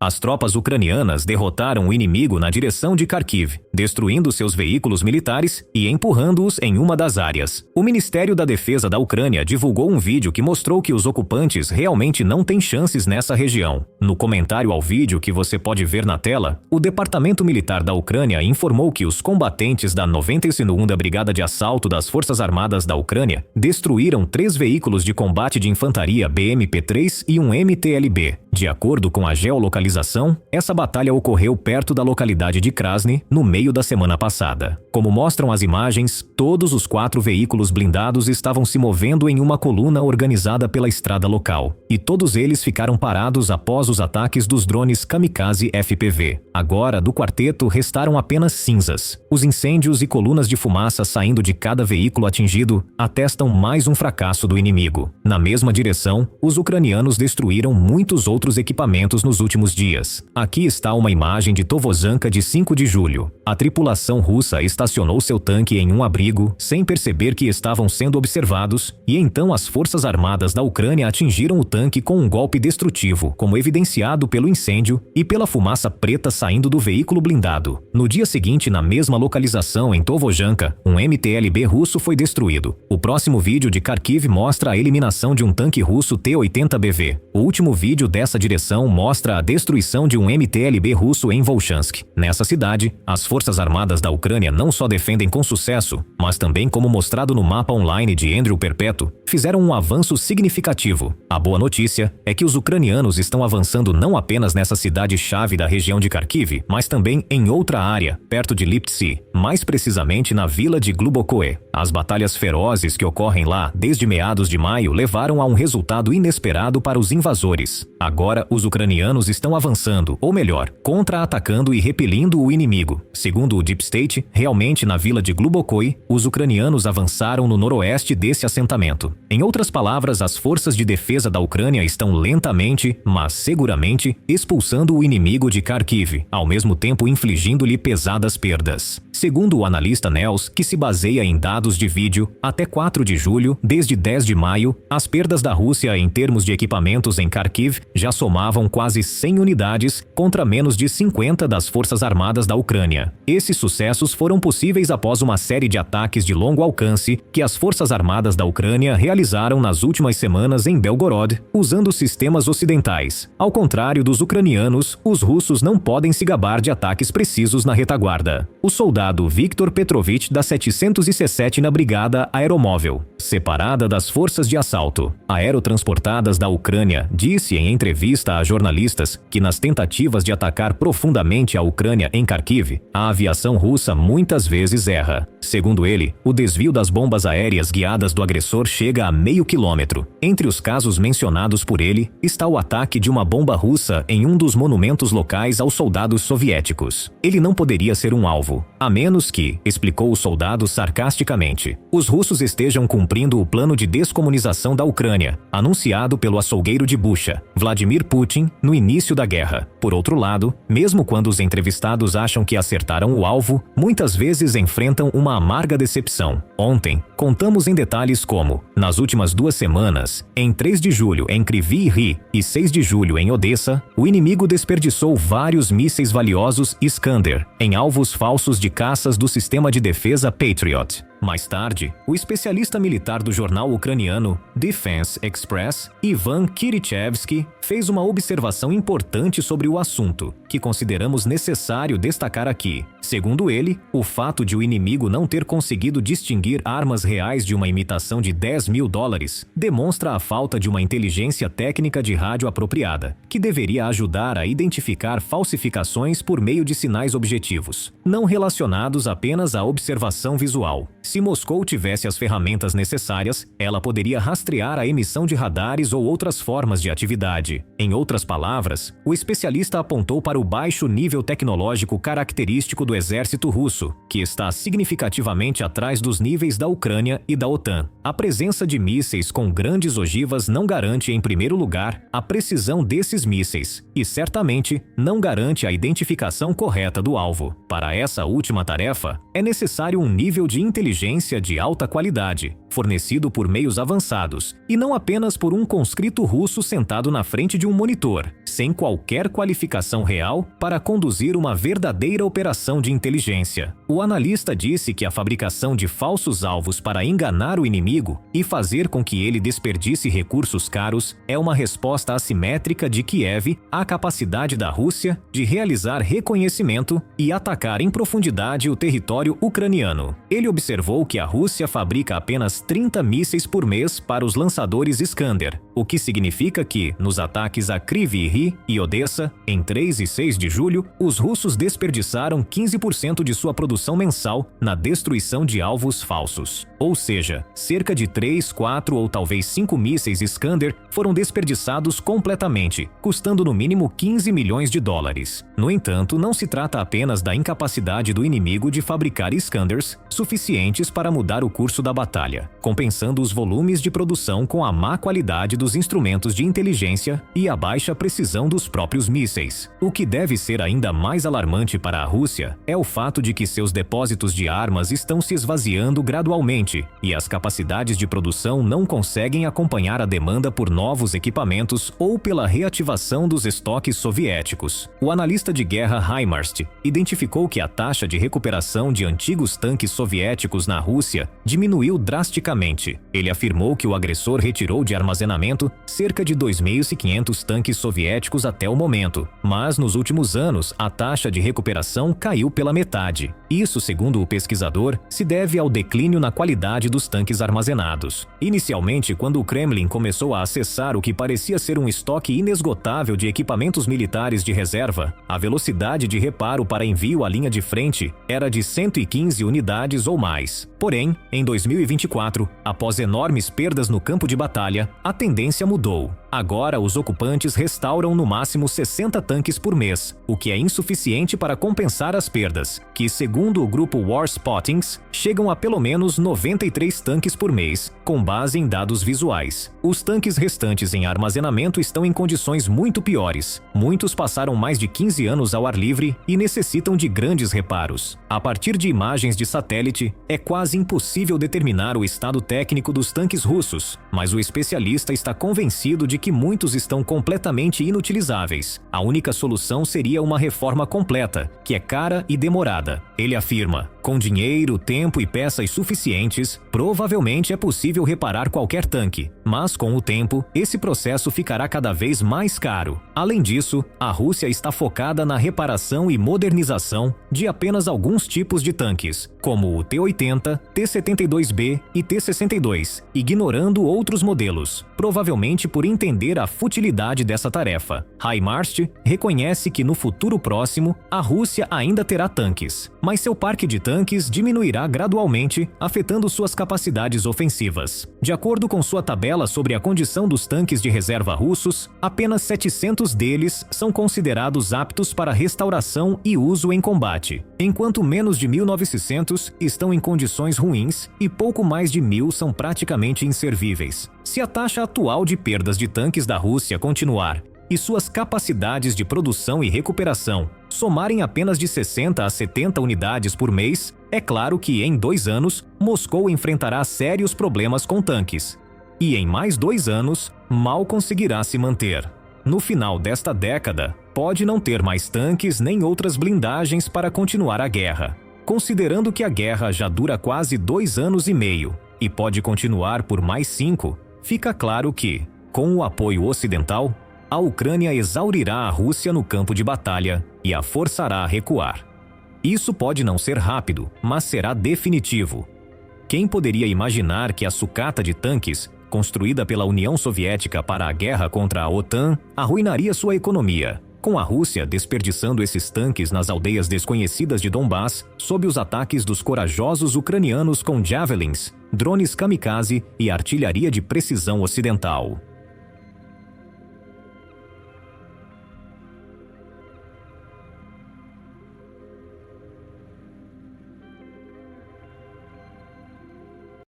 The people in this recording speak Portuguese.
As tropas ucranianas derrotaram o inimigo na direção de Kharkiv, destruindo seus veículos militares e empurrando-os em uma das áreas. O Ministério da Defesa da Ucrânia divulgou um vídeo que mostrou que os ocupantes realmente não têm chances nessa região. No comentário ao vídeo que você pode ver na tela, o Departamento Militar da Ucrânia informou que os combatentes da 92ª Brigada de Assalto das Forças Armadas da Ucrânia destruíram 3 veículos de combate de infantaria BMP-3 e um MTLB. De acordo com a geolocalização, essa batalha ocorreu perto da localidade de Krasny, no meio da semana passada. Como mostram as imagens, todos os 4 veículos blindados estavam se movendo em uma coluna organizada pela estrada local, e todos eles ficaram parados após os ataques dos drones Kamikaze FPV. Agora, do quarteto, restaram apenas cinzas. Os incêndios e colunas de fumaça saindo de cada veículo atingido atestam mais um fracasso do inimigo. Na mesma direção, os ucranianos destruíram muitos outros equipamentos nos últimos dias. Aqui está uma imagem de Tovozhanka de 5 de julho. A tripulação russa estacionou seu tanque em um abrigo, sem perceber que estavam sendo observados, e então as forças armadas da Ucrânia atingiram o tanque com um golpe destrutivo, como evidenciado pelo incêndio e pela fumaça preta saindo do veículo blindado. No dia seguinte, na mesma localização em Tovozhanka, um MTLB russo foi destruído. O próximo vídeo de Kharkiv mostra a eliminação de um tanque russo T-80BV. O último vídeo dessa direção mostra a destruição de um MTLB russo em Volchansk. Nessa cidade, as forças armadas da Ucrânia não só defendem com sucesso, mas também, como mostrado no mapa online de Andrew Perpétuo, fizeram um avanço significativo. A boa notícia é que os ucranianos estão avançando não apenas nessa cidade-chave da região de Kharkiv, mas também em outra área, perto de Liptsi, mais precisamente na vila de Glubokoe. As batalhas ferozes que ocorrem lá desde meados de maio levaram a um resultado inesperado para os invasores. Agora, os ucranianos estão avançando, ou melhor, contra-atacando e repelindo o inimigo. Segundo o Deep State, realmente na vila de Glubokoe, os ucranianos avançaram no noroeste desse assentamento. Em outras palavras, as forças de defesa da Ucrânia estão lentamente, mas seguramente, expulsando o inimigo de Kharkiv, ao mesmo tempo infligindo-lhe pesadas perdas. Segundo o analista Nels, que se baseia em dados de vídeo, até 4 de julho, desde 10 de maio, as perdas da Rússia em termos de equipamentos em Kharkiv já somavam quase 100 unidades contra menos de 50 das Forças Armadas da Ucrânia. Esses sucessos foram possíveis após uma série de ataques de longo alcance que as Forças Armadas da Ucrânia realizaram nas últimas semanas em Belgorod, usando sistemas ocidentais. Ao contrário dos ucranianos, os russos não podem se gabar de ataques precisos na retaguarda. O soldado Viktor Petrovich da 717 na Brigada Aeromóvel, separada das forças de assalto aerotransportadas da Ucrânia, disse em entrevista a jornalistas que nas tentativas de atacar profundamente a Ucrânia em Kharkiv, a aviação russa muitas vezes erra. Segundo ele, o desvio das bombas aéreas guiadas do agressor chega a meio quilômetro. Entre os casos mencionados por ele, está o ataque de uma bomba russa em um dos monumentos locais aos soldados soviéticos. Ele não poderia ser um alvo, a menos que, explicou o soldado sarcasticamente, os russos estejam cumprindo o plano de descomunização da Ucrânia, anunciado pelo açougueiro de Bucha, Vladimir Putin, no início da guerra. Por outro lado, mesmo quando os entrevistados acham que acertaram o alvo, muitas vezes enfrentam uma amarga decepção. Ontem, contamos em detalhes como, nas últimas 2 semanas, em 3 de julho em Kryvyi Rih e 6 de julho em Odessa, o inimigo desperdiçou vários mísseis valiosos Iskander em alvos falsos de caças do sistema de defesa Patriot. Mais tarde, o especialista militar do jornal ucraniano Defense Express, Ivan Kirichevsky, fez uma observação importante sobre o assunto, que consideramos necessário destacar aqui. Segundo ele, o fato de o inimigo não ter conseguido distinguir armas reais de uma imitação de $10.000 demonstra a falta de uma inteligência técnica de rádio apropriada, que deveria ajudar a identificar falsificações por meio de sinais objetivos, não relacionados apenas à observação visual. Se Moscou tivesse as ferramentas necessárias, ela poderia rastrear a emissão de radares ou outras formas de atividade. Em outras palavras, o especialista apontou para o baixo nível tecnológico característico do exército russo, que está significativamente atrás dos níveis da Ucrânia e da OTAN. A presença de mísseis com grandes ogivas não garante, em primeiro lugar, a precisão desses mísseis, e certamente não garante a identificação correta do alvo. Para essa última tarefa, é necessário um nível de inteligência de alta qualidade, fornecido por meios avançados, e não apenas por um conscrito russo sentado na frente de um monitor. sem qualquer qualificação real para conduzir uma verdadeira operação de inteligência. O analista disse que a fabricação de falsos alvos para enganar o inimigo e fazer com que ele desperdice recursos caros é uma resposta assimétrica de Kiev à capacidade da Rússia de realizar reconhecimento e atacar em profundidade o território ucraniano. Ele observou que a Rússia fabrica apenas 30 mísseis por mês para os lançadores Iskander, o que significa que, nos ataques a Kryvyi Rih e Odessa, em 3 e 6 de julho, os russos desperdiçaram 15% de sua produção mensal na destruição de alvos falsos. Ou seja, cerca de 3, 4 ou talvez 5 mísseis Iskander foram desperdiçados completamente, custando no mínimo 15 milhões de dólares. No entanto, não se trata apenas da incapacidade do inimigo de fabricar Iskanders suficientes para mudar o curso da batalha, compensando os volumes de produção com a má qualidade dos instrumentos de inteligência e a baixa precisão dos próprios mísseis. O que deve ser ainda mais alarmante para a Rússia é o fato de que seus depósitos de armas estão se esvaziando gradualmente e as capacidades de produção não conseguem acompanhar a demanda por novos equipamentos ou pela reativação dos estoques soviéticos. O analista de guerra Heimarst identificou que a taxa de recuperação de antigos tanques soviéticos na Rússia diminuiu drasticamente. Ele afirmou que o agressor retirou de armazenamento cerca de 2.500 tanques soviéticos até o momento, mas nos últimos anos a taxa de recuperação caiu pela metade. Isso, segundo o pesquisador, se deve ao declínio na qualidade dos tanques armazenados. Inicialmente, quando o Kremlin começou a acessar o que parecia ser um estoque inesgotável de equipamentos militares de reserva, a velocidade de reparo para envio à linha de frente era de 115 unidades ou mais. Porém, em 2024, após enormes perdas no campo de batalha, a tendência mudou. Agora, os ocupantes restauram no máximo 60 tanques por mês, o que é insuficiente para compensar as perdas, que, segundo o grupo War Spottings, chegam a pelo menos 93 tanques por mês, com base em dados visuais. Os tanques restantes em armazenamento estão em condições muito piores. Muitos passaram mais de 15 anos ao ar livre e necessitam de grandes reparos. A partir de imagens de satélite, é quase impossível determinar o estado técnico dos tanques russos, mas o especialista está convencido de que muitos estão completamente inutilizáveis. A única solução seria uma reforma completa, que é cara e demorada. Ele afirma: com dinheiro, tempo e peças suficientes, provavelmente é possível reparar qualquer tanque, mas com o tempo, esse processo ficará cada vez mais caro. Além disso, a Rússia está focada na reparação e modernização de apenas alguns tipos de tanques, como o T-80, T-72B e T-62, ignorando outros modelos, provavelmente por entender a futilidade dessa tarefa. Heimarst reconhece que no futuro próximo, a Rússia ainda terá tanques, mas seu parque de tanques diminuirá gradualmente, afetando suas capacidades ofensivas. De acordo com sua tabela sobre a condição dos tanques de reserva russos, apenas 700 deles são considerados aptos para restauração e uso em combate, enquanto menos de 1.900 estão em condições ruins e pouco mais de 1.000 são praticamente inservíveis. Se a taxa atual de perdas de tanques da Rússia continuar e suas capacidades de produção e recuperação somarem apenas de 60 a 70 unidades por mês, é claro que em 2 anos Moscou enfrentará sérios problemas com tanques. E em mais 2 anos, mal conseguirá se manter. No final desta década, pode não ter mais tanques nem outras blindagens para continuar a guerra. Considerando que a guerra já dura quase 2 anos e meio e pode continuar por mais 5, fica claro que, com o apoio ocidental, a Ucrânia exaurirá a Rússia no campo de batalha e a forçará a recuar. Isso pode não ser rápido, mas será definitivo. Quem poderia imaginar que a sucata de tanques, construída pela União Soviética para a guerra contra a OTAN, arruinaria sua economia, com a Rússia desperdiçando esses tanques nas aldeias desconhecidas de Donbass sob os ataques dos corajosos ucranianos com javelins, drones kamikaze e artilharia de precisão ocidental.